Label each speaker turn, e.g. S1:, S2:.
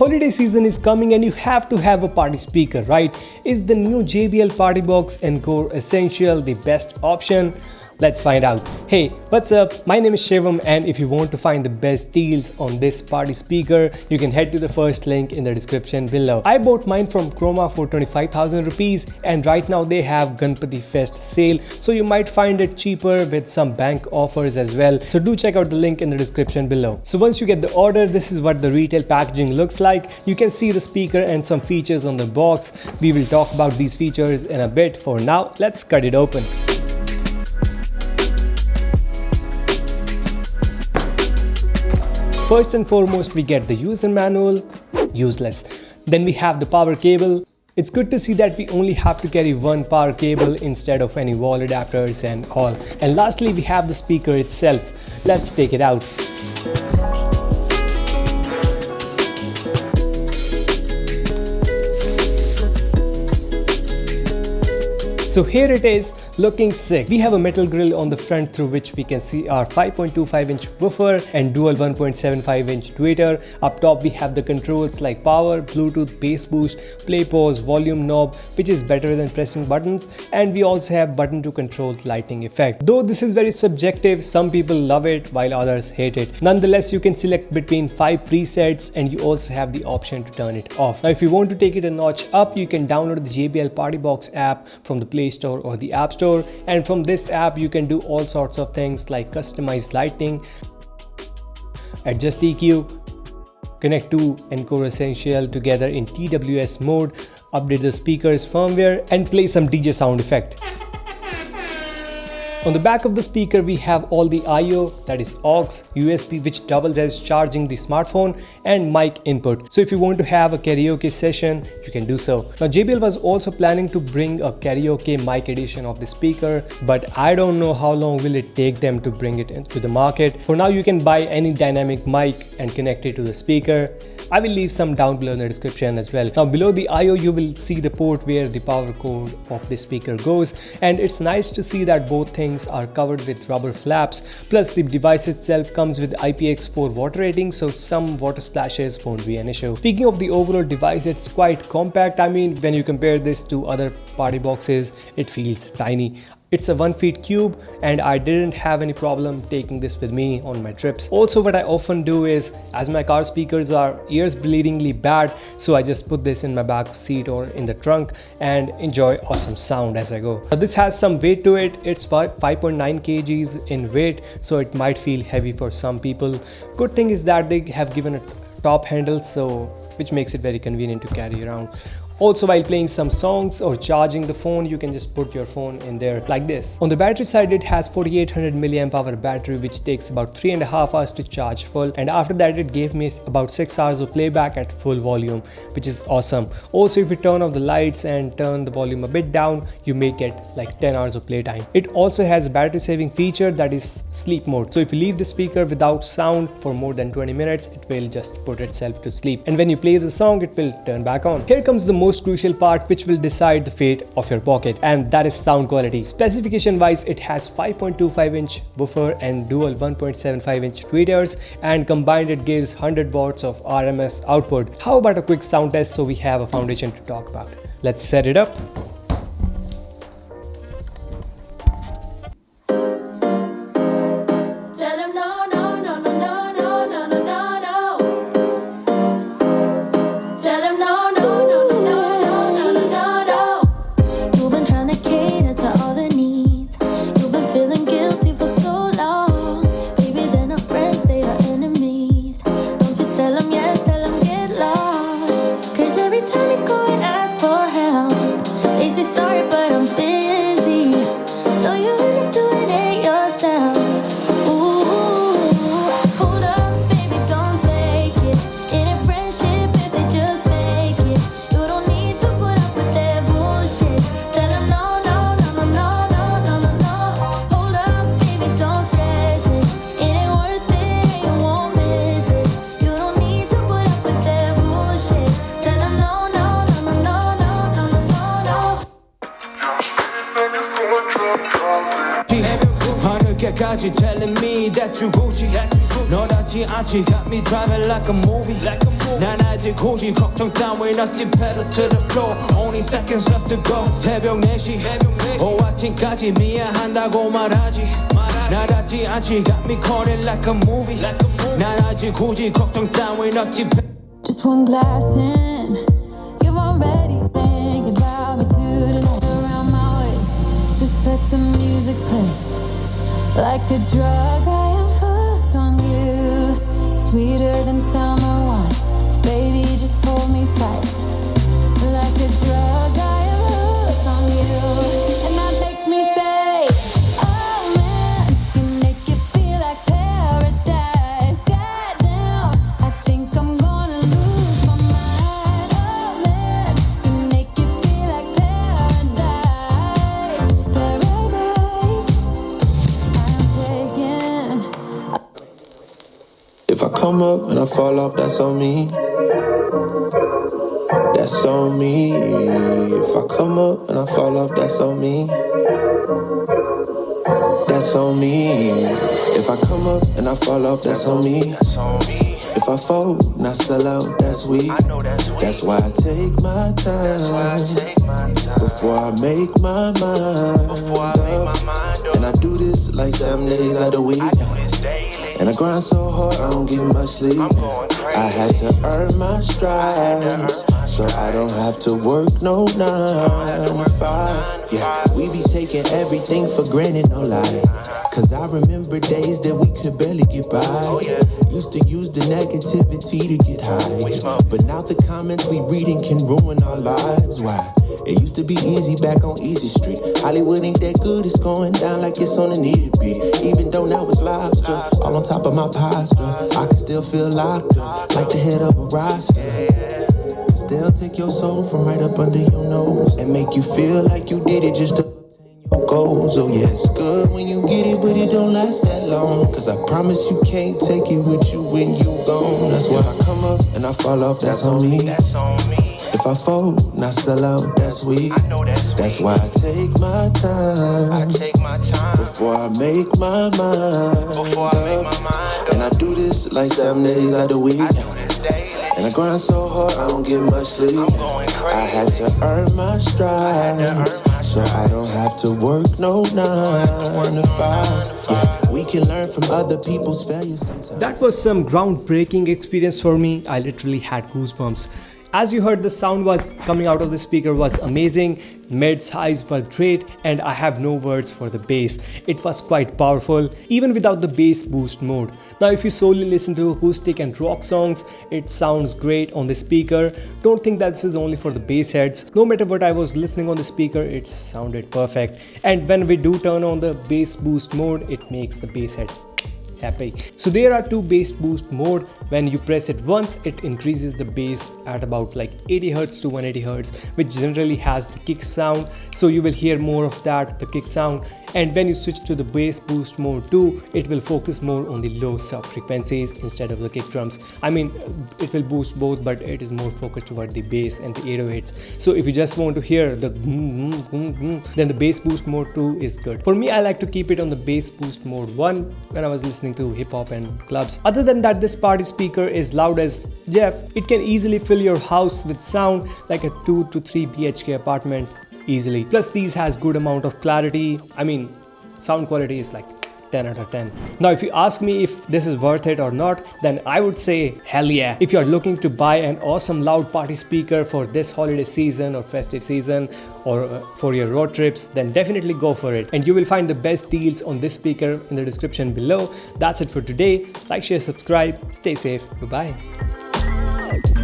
S1: holiday season is coming and you have to have a party speaker, right? Is the new JBL Partybox Encore Essential the best option? Let's find out. Hey, what's up? My name is Shivam, and if you want to find the best deals on this party speaker, you can head to the first link in the description below. I bought mine from Chroma for 25,000 rupees, and right now they have Ganpati Fest sale, so you might find it cheaper with some bank offers as well. So do check out the link in the description below. So once you get the order, this is what the retail packaging looks like. You can see the speaker and some features on the box. We will talk about these features in a bit. For now, let's cut it open. First and foremost, we get the user manual, useless. Then we have the power cable. It's good to see that we only have to carry one power cable instead of any wall adapters and all. And lastly, we have the speaker itself. Let's take it out. So here it is, looking sick. We have a metal grille on the front through which we can see our 5.25-inch woofer and dual 1.75-inch tweeter. Up top we have the controls like power, Bluetooth, bass boost, play pause, volume knob, which is better than pressing buttons, and we also have button to control lighting effect. Though this is very subjective, some people love it while others hate it. Nonetheless, you can select between 5 presets and you also have the option to turn it off. Now if you want to take it a notch up, you can download the JBL Partybox app from the Play Store or the App Store, and from this app you can do all sorts of things like customize lighting, adjust EQ, connect to Encore Essential together in TWS mode, update the speaker's firmware, and play some DJ sound effect. On the back of the speaker we have all the I/O, that is aux, USB which doubles as charging the smartphone, and mic input. So if you want to have a karaoke session, you can do so. Now JBL was also planning to bring a karaoke mic edition of the speaker, but I don't know how long will it take them to bring it into the market. For now you can buy any dynamic mic and connect it to the speaker. I will leave some down below in the description as well. Now below the I/O you will see the port where the power cord of the speaker goes, and it's nice to see that both things are covered with rubber flaps. Plus the device itself comes with IPX4 water rating, so some water splashes won't be an issue. Speaking of the overall device, it's quite compact. I mean, when you compare this to other party boxes, it feels tiny. It's a 1 feet cube, and I didn't have any problem taking this with me on my trips. Also, what I often do is, as my car speakers are ears bleedingly bad, so I just put this in my back seat or in the trunk and enjoy awesome sound as I go. Now, this has some weight to it. It's 5.9 kgs in weight, so it might feel heavy for some people. Good thing is that they have given a top handle, which makes it very convenient to carry around. Also, while playing some songs or charging the phone, you can just put your phone in there like this. On the battery side, it has 4800 mAh battery, which takes about 3.5 hours to charge full, and after that it gave me about 6 hours of playback at full volume, which is awesome. Also, if you turn off the lights and turn the volume a bit down, you may get like 10 hours of playtime. It also has a battery saving feature, that is sleep mode. So if you leave the speaker without sound for more than 20 minutes, it will just put itself to sleep, and when you play the song, it will turn back on. Here comes the most crucial part which will decide the fate of your pocket, and that is sound quality. Specification wise, it has 5.25-inch woofer and dual 1.75-inch tweeters, and combined it gives 100 watts of RMS output. How about a quick sound test so we have a foundation to talk about? Let's set it up.
S2: Telling me that you Gucci. 너답지 않지 got me driving like a movie 난 아직 고지 걱정 따윈 없지 pedal to the floor only seconds left to go 새벽 4시 아침까지 미안한다고 말하지 나답지 않지 got me calling like a movie 난 아직 고지 걱정 따윈 없지
S3: Just one glass in you're already thinking about me tonight around my waist just let the music play like a drug I am hooked on you sweeter than summer wine baby just hold me tight like a drug I am hooked on you and that makes me say oh man you make it feel like paradise goddamn I think I'm gonna lose my mind oh man you make it feel like paradise I'm taking
S4: If I come up and I fall off, that's on me. That's on me. If I come up and I fall off, that's on me. That's on me. If I come up and I fall off, that's on me. If I fall and I sell out, that's weak. That's why I take my time before I make my mind up. And I do this like 7 days out of the week. And I grind so hard, I don't get much sleep. I had to earn my stripes, so I don't have to work no 9 to 5. Yeah, we be taking everything for granted, no lie. Cause I remember days that we could barely get by. Used to use the negativity to get high. But now the comments we reading can ruin our lives. Why? It used to be easy back on Easy Street. Hollywood ain't that good, it's going down like it's on a needed beat. Even though now it's lobster, all on top of my pasta. I can still feel locked up, like the head of a roster. They'll take your soul from right up under your nose and make you feel like you did it just to obtain your goals. Oh yeah, it's good when you get it, but it don't last that long. Cause I promise you can't take it with you when you gone. That's why I come up and I fall off, that's on me. If I fall and I sell out, that's weak. That's why I take my time before I make my mind up. And I do this like 7 days out of the week. And I grind so hard, I don't get much sleep. I had to earn my stripes, so I don't have to work no 9 to 5. Yeah, we can learn from other people's failures sometimes.
S1: That was some groundbreaking experience for me. I literally had goosebumps. As you heard, the sound was coming out of the speaker was amazing, mids, highs were great, and I have no words for the bass. It was quite powerful, even without the bass boost mode. Now if you solely listen to acoustic and rock songs, it sounds great on the speaker. Don't think that this is only for the bass heads. No matter what I was listening on the speaker, it sounded perfect. And when we do turn on the bass boost mode, it makes the bass heads happy. So there are 2 bass boost mode. When you press it once, it increases the bass at about like 80 Hz to 180 Hz, which generally has the kick sound. So you will hear more of that, the kick sound. And when you switch to the bass boost mode 2, it will focus more on the low sub frequencies instead of the kick drums. I mean, it will boost both, but it is more focused toward the bass and the 808s. So if you just want to hear the then the bass boost mode 2 is good. For me, I like to keep it on the bass boost mode 1 when I was listening to hip hop and clubs. Other than that, this party speaker is loud as Jeff. It can easily fill your house with sound like a 2 to 3 BHK apartment easily. Plus these has good amount of clarity. I mean, sound quality is like 10 out of 10. Now if you ask me if this is worth it or not, then I would say hell yeah. If you are looking to buy an awesome loud party speaker for this holiday season or festive season or for your road trips, then definitely go for it. And you will find the best deals on this speaker in the description below. That's it for today. Like, share, subscribe. Stay safe. Bye-bye.